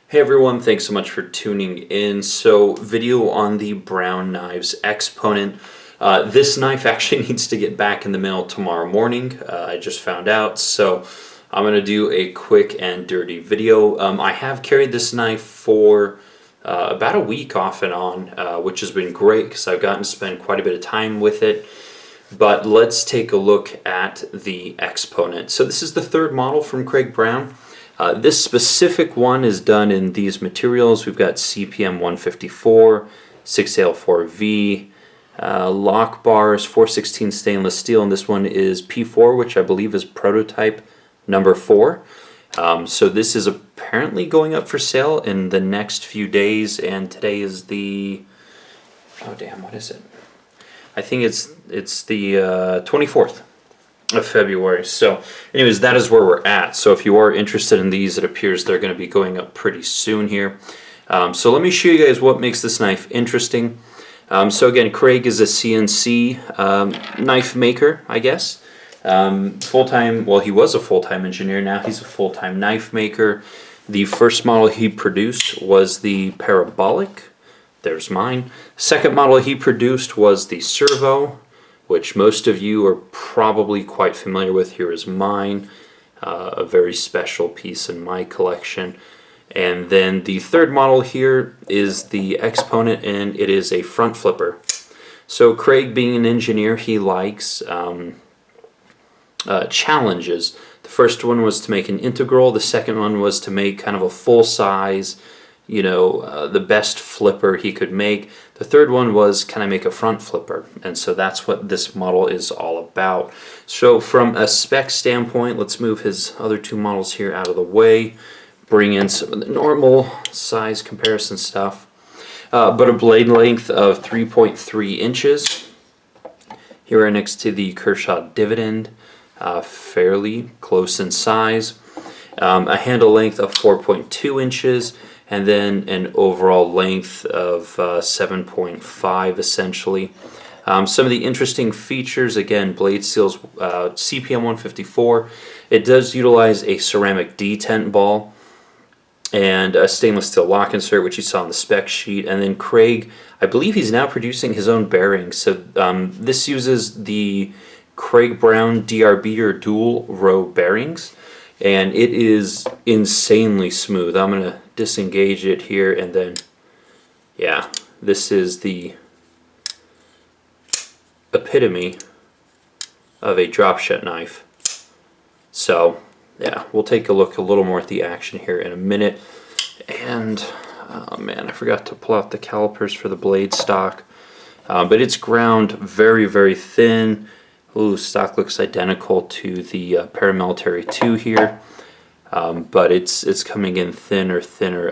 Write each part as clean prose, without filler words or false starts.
Hey everyone, thanks so much for tuning in. So, video on the Brown Knives Exponent. This knife actually needs to get back in the mail tomorrow morning. I just found out, so I'm going to do a quick and dirty video. I have carried this knife for about a week off and on, which has been great because I've gotten to spend quite a bit of time with it. But let's take a look at the Exponent. So this is the third model from Craig Brown. This specific one is done in these materials. We've got CPM 154, 6L4V, lock bars, 416 stainless steel, and this one is P4, which I believe is prototype number 4. So this is apparently going up for sale in the next few days, and today is the, oh damn, what is it? I think it's the 24th of February. So anyways, that is where we're at. So if you are interested in these, it appears they're going to be going up pretty soon here. So let me show you guys what makes this knife interesting. So again, Craig is a CNC knife maker, I guess. Full-time, well, he was a full-time engineer. Now he's a full-time knife maker. The first model he produced was the parabolic. There's mine. Second model he produced was the servo, which most of you are probably quite familiar with. Here is mine, a very special piece in my collection. And then the third model here is the Exponent, and it is a front flipper. So Craig, being an engineer, he likes challenges. The first one was to make an integral. The second one was to make kind of a full-size, the best flipper he could make. The third one was, can I make a front flipper? And so that's what this model is all about. So from a spec standpoint, let's move his other two models here out of the way, bring in some of the normal size comparison stuff. But a blade length of 3.3 inches. Here are next to the Kershaw Dividend, fairly close in size. A handle length of 4.2 inches. And then an overall length of 7.5 essentially. Some of the interesting features, again, blade seals, CPM 154. It does utilize a ceramic detent ball and a stainless steel lock insert, which you saw on the spec sheet. And then Craig, I believe he's now producing his own bearings. So this uses the Craig Brown DRB or dual row bearings. And it is insanely smooth. I'm going to disengage it here, and then, yeah, this is the epitome of a drop shot knife. So, yeah, we'll take a look a little more at the action here in a minute. And, oh man, I forgot to pull out the calipers for the blade stock. But it's ground very, very thin. Ooh, stock looks identical to the Paramilitary 2 here, but it's coming in thinner.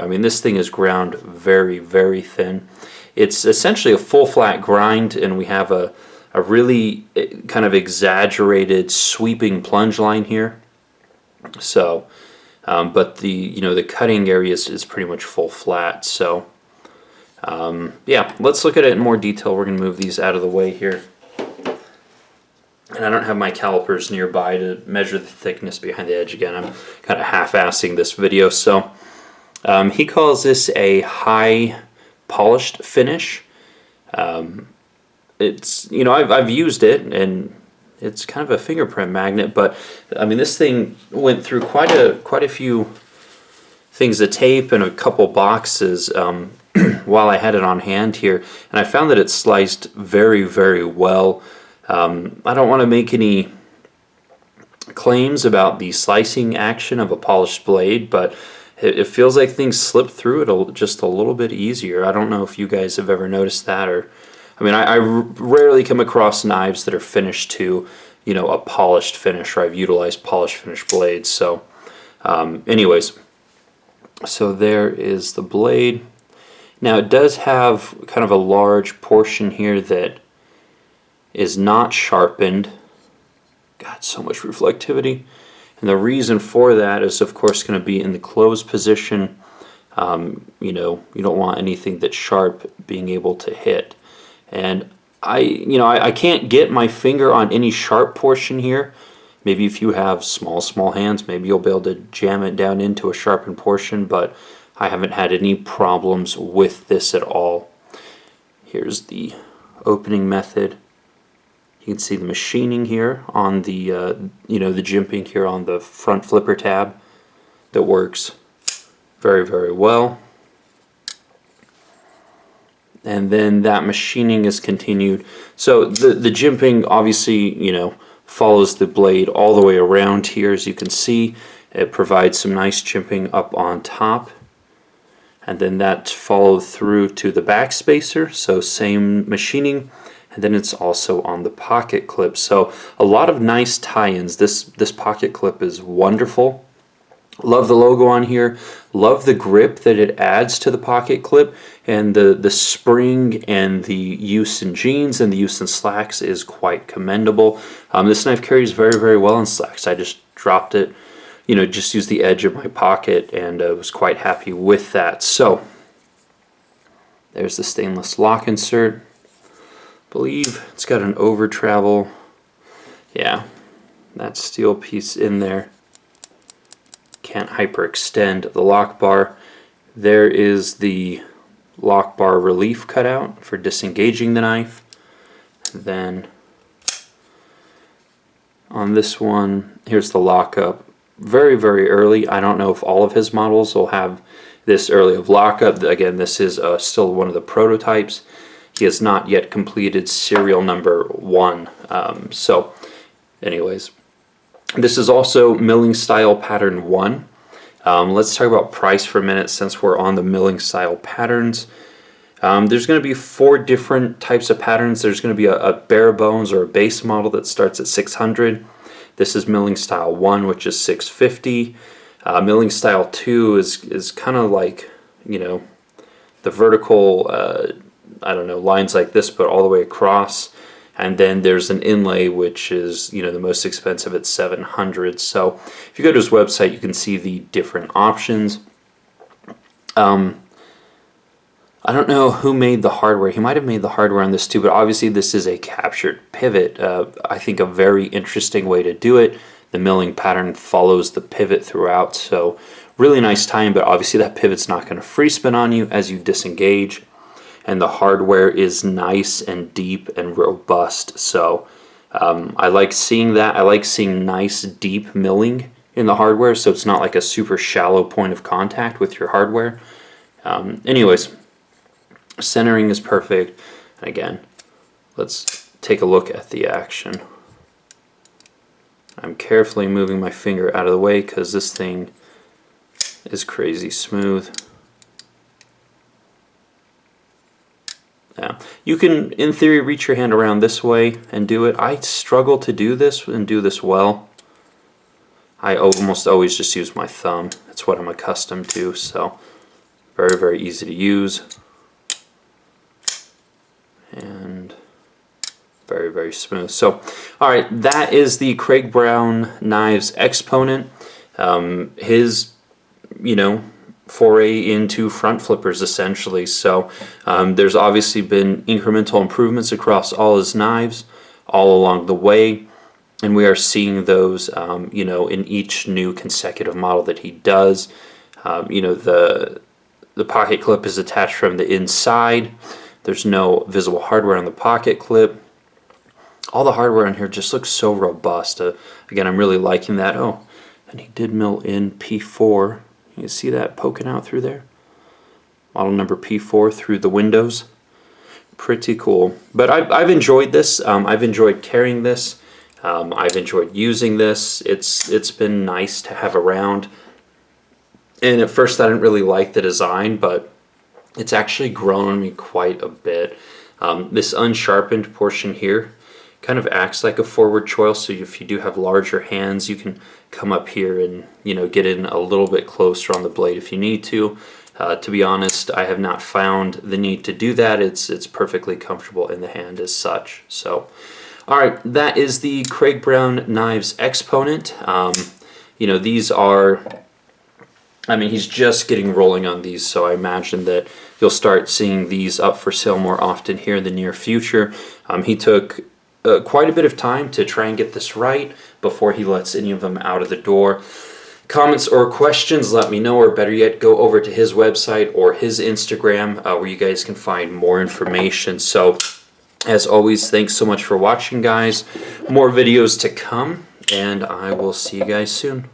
I mean, this thing is ground very, very thin. It's essentially a full flat grind, and we have a really kind of exaggerated sweeping plunge line here. So, but the cutting area is pretty much full flat. So, yeah, let's look at it in more detail. We're going to move these out of the way here. And I don't have my calipers nearby to measure the thickness behind the edge. Again, I'm kind of half-assing this video. So he calls this a high polished finish. It's, I've used it, and it's kind of a fingerprint magnet. But I mean, this thing went through quite a few things of tape and a couple boxes while I had it on hand here, and I found that it sliced very, very well. I don't want to make any claims about the slicing action of a polished blade, but it feels like things slip through it just a little bit easier. I don't know if you guys have ever noticed that, or, I mean, I rarely come across knives that are finished to, a polished finish, or I've utilized polished finish blades. So, anyways, so there is the blade. Now it does have kind of a large portion here that is not sharpened. God, so much reflectivity. And the reason for that is, of course, going to be in the closed position. You don't want anything that's sharp being able to hit. And I can't get my finger on any sharp portion here. Maybe if you have small hands, maybe you'll be able to jam it down into a sharpened portion, but I haven't had any problems with this at all. Here's the opening method. You can see the machining here on the, the jimping here on the front flipper tab that works very, very well. And then that machining is continued. So the jimping obviously, follows the blade all the way around here, as you can see. It provides some nice jimping up on top. And then that followed through to the back spacer, so same machining. And then it's also on the pocket clip. So a lot of nice tie-ins. This pocket clip is wonderful. Love the logo on here. Love the grip that it adds to the pocket clip, and the spring and the use in jeans and the use in slacks is quite commendable. This knife carries very, very well in slacks. I just dropped it, just used the edge of my pocket, and was quite happy with that. So there's the stainless lock insert. Believe it's got an over travel. Yeah, that steel piece in there. Can't hyperextend the lock bar. There is the lock bar relief cutout for disengaging the knife. And then on this one, here's the lockup. Very, very early. I don't know if all of his models will have this early of lockup. Again, this is still one of the prototypes. He has not yet completed serial number 1. So anyways, this is also milling style pattern 1. Let's talk about price for a minute since we're on the milling style patterns. There's going to be 4 different types of patterns. There's going to be a bare bones or a base model that starts at $600. This is milling style 1, which is $650. Milling style 2 is kind of like, the vertical, lines like this, but all the way across. And then there's an inlay, which is, the most expensive at $700. So if you go to his website, you can see the different options. I don't know who made the hardware. He might have made the hardware on this too, but obviously this is a captured pivot. I think a very interesting way to do it. The milling pattern follows the pivot throughout, so really nice tie-in, but obviously that pivot's not going to free spin on you as you disengage. And the hardware is nice and deep and robust, so I like seeing that. I like seeing nice deep milling in the hardware, so it's not like a super shallow point of contact with your hardware. Anyways, centering is perfect. And again, let's take a look at the action. I'm carefully moving my finger out of the way because this thing is crazy smooth. Yeah, you can, in theory, reach your hand around this way and do it. I struggle to do this and do this well. I almost always just use my thumb. That's what I'm accustomed to, so very, very easy to use. And very, very smooth. So, all right, that is the Craig Brown Knives Exponent. His, foray into front flippers, essentially. So there's obviously been incremental improvements across all his knives all along the way, and we are seeing those, in each new consecutive model that he does. The pocket clip is attached from the inside. There's no visible hardware on the pocket clip. All the hardware on here just looks so robust. Again, I'm really liking that. Oh, and he did mill in P4. You see that poking out through there? Model number P4 through the windows. Pretty cool. But I've enjoyed this. I've enjoyed carrying this. I've enjoyed using this. It's been nice to have around. And at first I didn't really like the design, but it's actually grown on me quite a bit. This unsharpened portion here kind of acts like a forward choil, so if you do have larger hands, you can come up here and get in a little bit closer on the blade if you need to. To be honest, I have not found the need to do that. It's perfectly comfortable in the hand as such. So, all right, that is the Craig Brown Knives Exponent. These are, he's just getting rolling on these, so I imagine that you'll start seeing these up for sale more often here in the near future. He took quite a bit of time to try and get this right before he lets any of them out of the door. comments or questions, let me know, or better yet, go over to his website or his Instagram where you guys can find more information. So as always, thanks so much for watching, guys. More videos to come, and I will see you guys soon.